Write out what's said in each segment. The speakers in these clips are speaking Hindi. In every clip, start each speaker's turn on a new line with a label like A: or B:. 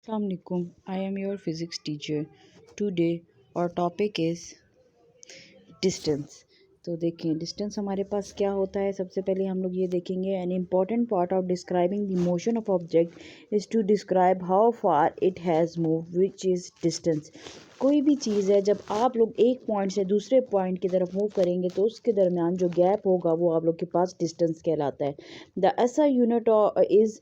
A: Assalamualaikum. I am your physics teacher. Today our topic is distance. तो देखिए डिस्टेंस हमारे पास क्या होता है। सबसे पहले हम लोग ये देखेंगे an important part of describing the motion of object is to describe how far it has move which is distance. कोई भी चीज़ है, जब आप लोग एक पॉइंट से दूसरे पॉइंट की तरफ मूव करेंगे तो उसके दरमियान जो गैप होगा वो आप लोग के पास डिस्टेंस कहलाता है। द ऐसा यूनिट इज़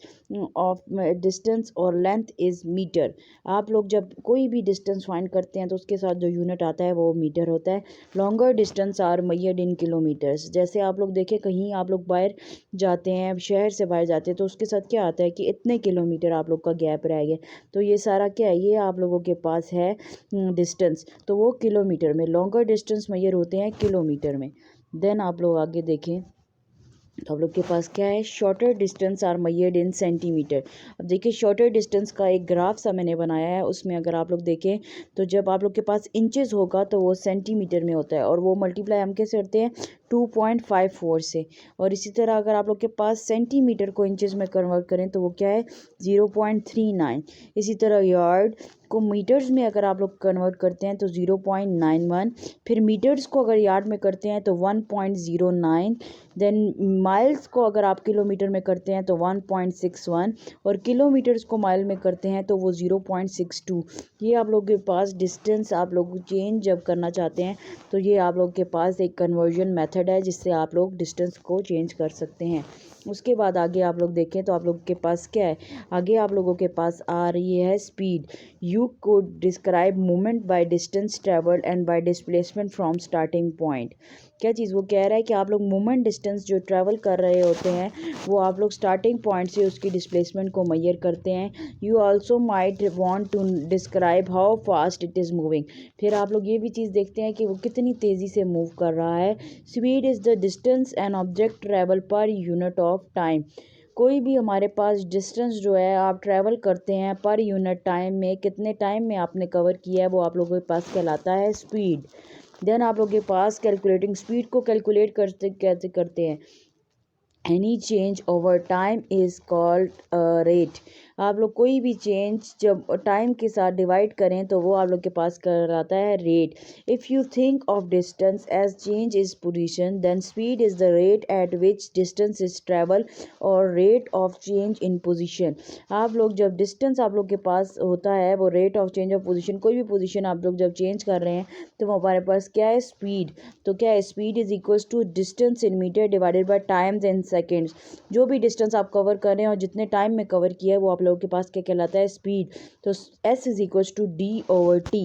A: ऑफ डिस्टेंस और लेंथ इज़ मीटर। आप लोग जब कोई भी डिस्टेंस फाइंड करते हैं तो उसके साथ जो यूनिट आता है वो मीटर होता है। Longer distance are measured in kilometres. जैसे आप लोग देखें, कहीं आप लोग बाहर जाते हैं, शहर से बाहर जाते हैं, तो उसके साथ क्या आता है कि इतने किलोमीटर आप लोग का गैप रह गया। तो ये सारा क्या है, ये आप लोगों के पास है डिस्टेंस। तो वो किलोमीटर में, लॉन्गर डिस्टेंस मेजर होते हैं किलोमीटर में। देन आप लोग आगे देखें तो आप लोग के पास क्या है, shorter distance are measured in centimetre. अब देखिए शॉर्टर डिस्टेंस का एक ग्राफ सा मैंने बनाया है, उसमें अगर आप लोग देखें तो जब आप लोग के पास इंचेस होगा तो वो सेंटीमीटर में होता है, और वो मल्टीप्लाई हम कैसे करते हैं 2.54 से। और इसी तरह अगर आप लोग के पास सेंटीमीटर को इंचेस में कन्वर्ट करें तो वो क्या है 0.39। इसी तरह यार्ड को मीटर्स में अगर आप लोग कन्वर्ट करते हैं तो 0.91। फिर मीटर्स को अगर यार्ड में करते हैं तो 1.09। देन माइल्स को अगर आप किलोमीटर में करते हैं तो 1.61, और किलोमीटर्स को माइल में करते हैं तो वो 0.62। ये आप लोग के पास डिस्टेंस आप लोग चेंज जब करना चाहते हैं तो ये आप लोग के पास एक कन्वर्जन मेथड है जिससे आप लोग डिस्टेंस को चेंज कर सकते हैं। उसके बाद आगे आप लोग देखें तो आप लोग के पास क्या है, आगे आप लोगों के पास आ रही है speed. You could describe movement by distance travelled and bye displacement from starting point. क्या चीज़ वो कह रहा है कि आप लोग मूवमेंट डिस्टेंस जो ट्रैवल कर रहे होते हैं वो आप लोग स्टार्टिंग पॉइंट से उसकी डिस्प्लेसमेंट को मेजर करते हैं। You also might want to describe how fast it is moving. फिर आप लोग ये भी चीज़ देखते हैं कि वो कितनी तेज़ी से मूव कर रहा है। Speed is the distance an object travel per unit of time. कोई भी हमारे पास डिस्टेंस जो है आप ट्रैवल करते हैं पर यूनिट टाइम में, कितने टाइम में आपने कवर किया है वो आप लोगों के पास कहलाता है स्पीड। देन आप लोगों के पास कैलकुलेटिंग स्पीड को कैलकुलेट करते कैसे करते हैं, any change over time is called rate. आप लोग कोई भी चेंज जब टाइम के साथ डिवाइड करें तो वो आप लोग के पास कहलाता है rate. If you think of distance as change is position then speed is the rate at which distance is travel और rate of change in position. आप लोग जब डिस्टेंस आप लोग के पास होता है वो rate of change of position, कोई भी पोजीशन आप लोग जब चेंज कर रहे हैं तो वो हमारे पास क्या है स्पीड। तो क्या है, speed is equals to distance in metre divided by times in seconds. जो भी डिस्टेंस आप कवर कर रहे हैं और जितने टाइम में कवर किया है वो आप लोगों के पास क्या कहलाता है स्पीड। तो S is equals to D/T।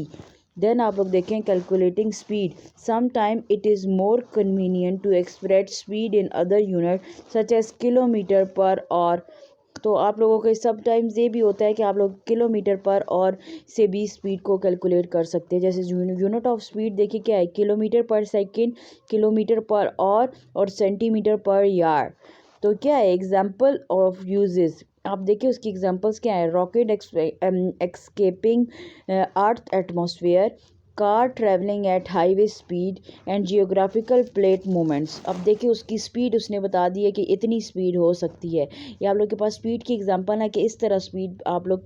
A: Then आप लोग देखें calculating speed. Some time it is more convenient to express speed in other unit such as kilometre per hour. तो आप लोगों को सब टाइम्स ये भी होता है कि आप लोग किलोमीटर पर और से भी स्पीड को कैलकुलेट कर सकते हैं। जैसे यूनिट ऑफ स्पीड देखिए क्या है, किलोमीटर पर सेकंड, किलोमीटर पर और सेंटीमीटर पर यार्ड। तो क्या है एग्जांपल ऑफ यूजेस, आप देखिए उसकी एग्जांपल्स क्या है, rocket एक्सकेपिंग earth atmosphere, car travelling eight highway speed and geographical plate movements. अब देखिए उसकी स्पीड उसने बता दी है कि इतनी स्पीड हो सकती है। ये आप लोग के पास स्पीड की एग्जांपल है कि इस तरह स्पीड आप लोग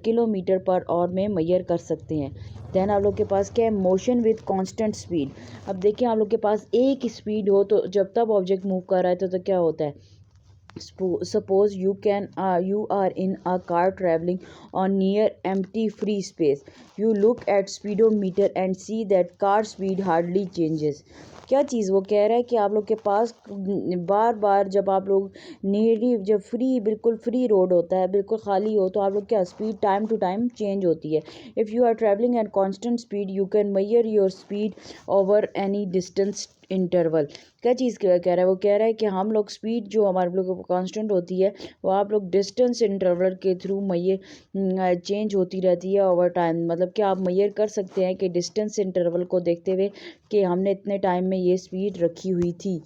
A: किलोमीटर पर और में मेजर कर सकते हैं। देन आप लोग के पास क्या है, मोशन विद कांस्टेंट स्पीड। अब देखिए आप लोग के पास एक स्पीड हो तो जब तब ऑब्जेक्ट मूव कर रहा है तो क्या होता है, suppose you are in a car traveling on near empty free space. You look at speedometer and see that car speed hardly changes. क्या चीज़ वो कह रहा है कि आप लोग के पास बार बार जब आप लोग नियरली जब बिल्कुल फ्री रोड होता है, बिल्कुल खाली हो, तो आप लोग क्या speed time to time change होती है। If you are travelling at constant speed you can measure your speed over any distance interval. क्या चीज़ कह रहा है, वो कह रहा है कि हम लोग स्पीड जो हमारे लोग कांस्टेंट होती है वो आप लोग डिस्टेंस इंटरवल के थ्रू मैयर चेंज होती रहती है ओवर टाइम। मतलब कि आप मैयर कर सकते हैं कि डिस्टेंस इंटरवल को देखते हुए कि हमने इतने टाइम में ये स्पीड रखी हुई थी।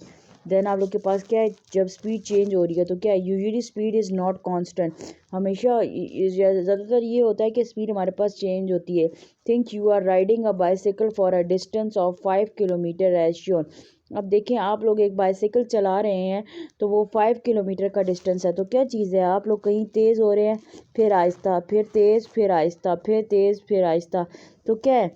A: देन आप लोग के पास क्या है, जब स्पीड चेंज हो रही है तो क्या है, usually speed is not constant. हमेशा ज़्यादातर ये होता है कि स्पीड हमारे पास चेंज होती है। Think you are riding a bicycle for a distance of 5 kilometre as shown. अब देखें आप लोग एक बाइसाइकिल चला रहे हैं तो वो 5 किलोमीटर का डिस्टेंस है। तो क्या चीज़ है, आप लोग कहीं तेज़ हो रहे हैं, फिर आहिस्ता, फिर तेज़, फिर आहिस्ता, फिर तेज़, फिर आहिस्ता। तो क्या है,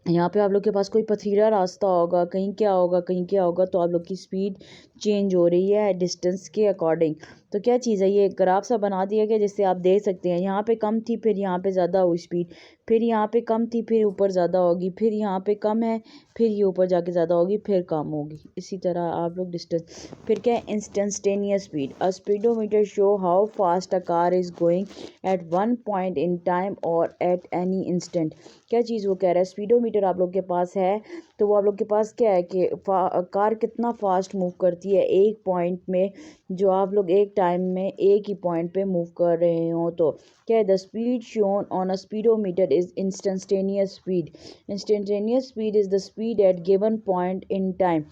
A: यहाँ पे आप लोग के पास कोई पथरीला रास्ता होगा, कहीं क्या होगा, कहीं क्या होगा, तो आप लोग की स्पीड चेंज हो रही है डिस्टेंस के अकॉर्डिंग। तो क्या चीज़ है, ये एक ग्राफ सा बना दिया गया जिससे आप देख सकते हैं यहाँ पे कम थी, फिर यहाँ पे ज़्यादा हुई स्पीड, फिर यहाँ पे कम थी, फिर ऊपर ज़्यादा होगी, फिर यहाँ पे कम है, फिर ये ऊपर जाके ज़्यादा होगी, फिर कम होगी। इसी तरह आप लोग डिस्टेंस। फिर क्या है, instantaneous speed. A speedometer show how fast a car is going at one point in time और एट एनी इंस्टेंट। क्या चीज़ वो कह रहा है, स्पीडोमीटर आप लोग के पास है तो वो आप लोग के पास क्या है कि कार कितना फास्ट मूव करती है एक पॉइंट में, जो आप लोग एक टाइम में एक ही पॉइंट पे मूव कर रहे हो। तो क्या है, the speed shown on a speedometer is instantaneous speed. Instantaneous speed is the speed at given point in time.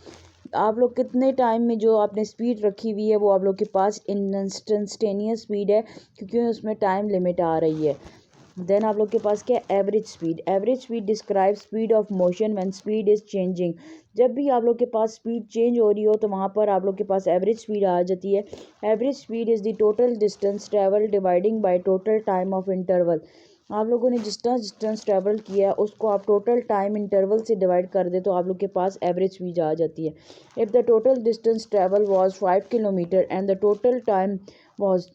A: आप लोग कितने टाइम में जो आपने स्पीड रखी हुई है वो आप लोग के पास इंस्टेंटेनियस स्पीड है, क्योंकि उसमें टाइम लिमिट आ रही है। देन आप लोग के पास क्या है, average speed. Average speed describe speed of motion when speed is changing. जब भी आप लोग के पास स्पीड चेंज हो रही हो तो वहाँ पर आप लोग के पास एवरेज स्पीड आ जाती है। Average speed is the total distance travel dividing by total time of interval. आप लोगों ने जितना डिस्टेंस ट्रेवल किया है उसको आप टोटल टाइम इंटरवल से डिवाइड कर दे तो आप लोग के पास एवरेज स्पीड आ जाती है। If the total distance travel was 5 kilometre and the total time was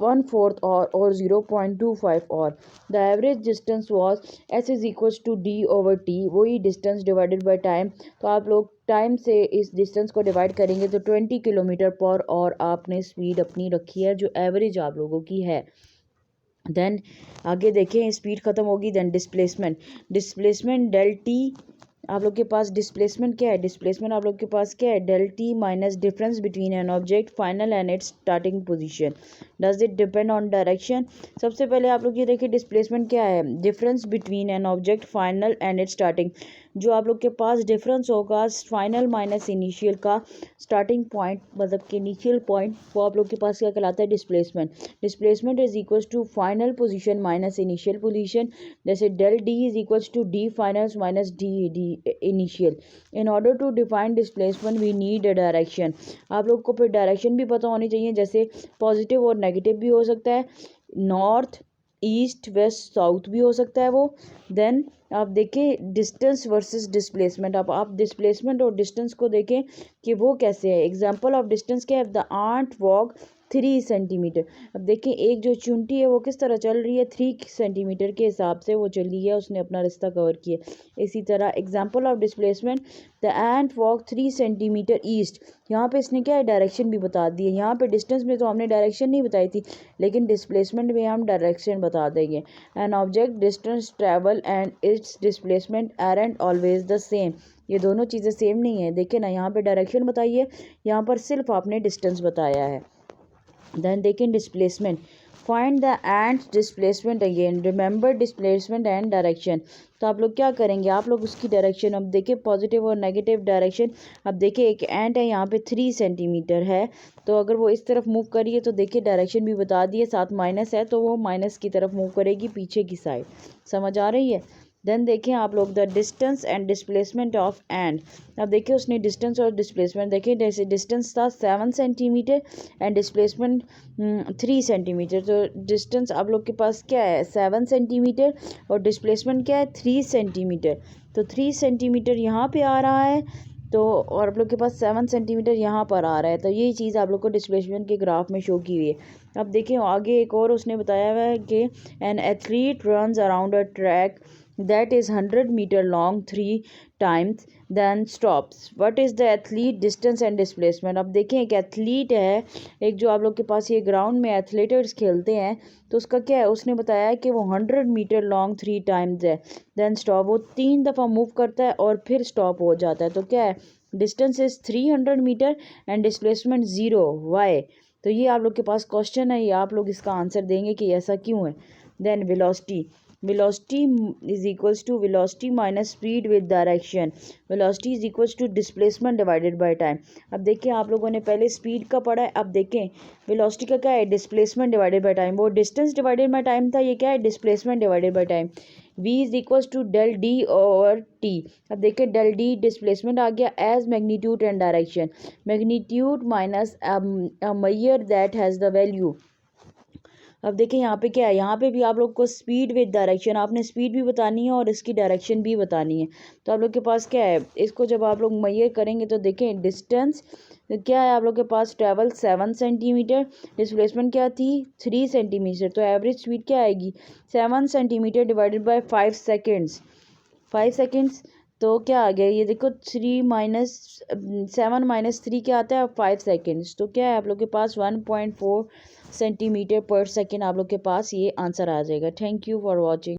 A: 1/4 or 0.25 or the average distance was s is equals to d over t, वही डिस्टेंस डिवाइडेड बाय टाइम। तो आप लोग टाइम से इस डिस्टेंस को डिवाइड करेंगे तो 20 किलोमीटर पर और आपने स्पीड अपनी रखी है जो एवरेज आप लोगों की है। देन आगे देखें, स्पीड ख़त्म होगी। Then displacement. Displacement del T. आप लोग के पास डिस्प्लेसमेंट क्या है, डिस्प्लेसमेंट आप लोग के पास क्या है, del T minus difference between an object final and its starting position. Does it depend on direction. सबसे पहले आप लोग ये देखिए डिस्प्लेसमेंट क्या है, difference between an object final and its starting. जो आप लोग के पास डिफरेंस होगा फाइनल माइनस इनिशियल का, स्टार्टिंग पॉइंट मतलब कि इनिशियल पॉइंट, वो आप लोग के पास क्या कहलाता है, displacement. Displacement is equals to final position minus initial position. जैसे del D is equals to D final minus D initial. In order to define displacement we need a direction. आप लोग को फिर डायरेक्शन भी पता होनी चाहिए, जैसे पॉजिटिव और नेगेटिव भी हो सकता है, नॉर्थ ईस्ट वेस्ट साउथ भी हो सकता है वो। देन आप देखें डिस्टेंस वर्सेस डिस्प्लेसमेंट। अब आप डिस्प्लेसमेंट और डिस्टेंस को देखें कि वो कैसे है। एग्जांपल ऑफ डिस्टेंस क्या है, द आंट वॉक 3 सेंटीमीटर। अब देखें एक जो चुंटी है वो किस तरह चल रही है, 3 सेंटीमीटर के हिसाब से वो चली है, उसने अपना रास्ता कवर किया। इसी तरह example of displacement, the ant walk 3 centimetre east. यहाँ पे इसने क्या है, डायरेक्शन भी बता दी है। यहाँ पे डिस्टेंस में तो हमने डायरेक्शन नहीं बताई थी, लेकिन डिस्प्लेसमेंट में हम डायरेक्शन बता देंगे। An object distance travel and it's displacement aren't always the same. ये दोनों चीज़ें सेम नहीं है। देखिए ना, यहाँ पे डायरेक्शन बताइए, यहाँ पर सिर्फ आपने डिस्टेंस बताया है। देन देखें displacement, find the end displacement again, remember displacement and direction. तो आप लोग क्या करेंगे, आप लोग उसकी डायरेक्शन अब देखिए, पॉजिटिव और नेगेटिव डायरेक्शन। अब देखिए एक एंट है यहाँ पे 3 सेंटीमीटर है, तो अगर वो इस तरफ मूव करिए तो देखिए डायरेक्शन भी बता दिए, साथ माइनस है तो वो माइनस की तरफ मूव करेगी, पीछे की साइड। समझ आ रही है। देन देखें आप लोग the distance and displacement of and. अब देखिए उसने डिस्टेंस और डिस्प्लेसमेंट देखिए, जैसे डिस्टेंस था 7 सेंटीमीटर एंड डिस्प्लेसमेंट 3 सेंटीमीटर। तो डिस्टेंस आप लोग के पास क्या है, 7 सेंटीमीटर, और डिस्प्लेसमेंट क्या है, 3 सेंटीमीटर। तो 3 सेंटीमीटर यहाँ पे आ रहा है, तो और आप लोग के पास 7 सेंटीमीटर यहाँ पर आ रहा है। तो यही चीज़ आप लोग को डिस्प्लेसमेंट के ग्राफ में शो की हुई है। अब देखिए आगे एक और उसने बताया हुआ है कि an athlete runs around a track that is 100 meter long 3 times then stops. What is the athlete distance and displacement? अब देखें एक एथलीट है, एक जो आप लोग के पास ये ग्राउंड में एथलीटर्स खेलते हैं, तो उसका क्या है, उसने बताया है कि वो 100 मीटर लॉन्ग 3 टाइम्स है, देन स्टॉप, वो 3 दफ़ा मूव करता है और फिर स्टॉप हो जाता है। तो क्या है, distance is 300 metre and displacement 0। Why? तो ये आप लोग के पास क्वेश्चन है, ये आप लोग इसका आंसर देंगे कि ऐसा क्यों है। Then velocity. Velocity is equals to velocity minus speed with direction, velocity is equals to displacement divided by time. अब देखिए आप लोगों ने पहले स्पीड का पढ़ा है, अब देखें वेलोसिटी का क्या है, डिस्प्लेसमेंट डिवाइडेड बाय टाइम। वो डिस्टेंस डिवाइडेड बाय टाइम था, ये क्या है, displacement divided by time. v is equals to del D और t। अब देखिए डेल डी डिस्प्लेसमेंट आ गया as magnitude and direction, magnitude minus mere that has the value. अब देखिए यहाँ पे क्या है, यहाँ पे भी आप लोग को स्पीड विद डायरेक्शन, आपने स्पीड भी बतानी है और इसकी डायरेक्शन भी बतानी है। तो आप लोग के पास क्या है, इसको जब आप लोग मैयर करेंगे तो देखें डिस्टेंस क्या है आप लोग के पास, ट्रैवल 7 सेंटीमीटर, डिस्प्लेसमेंट क्या थी 3 सेंटीमीटर, तो एवरेज स्पीड क्या आएगी 7 centimetre divided by 5 seconds, 5 seconds. तो क्या आ गया, ये देखो 7 - 3 क्या आता है 5 सेकेंड्स, तो क्या है आप लोग के पास 1.4 सेंटीमीटर पर सेकेंड आप लोग के पास ये आंसर आ जाएगा। Thank you for watching.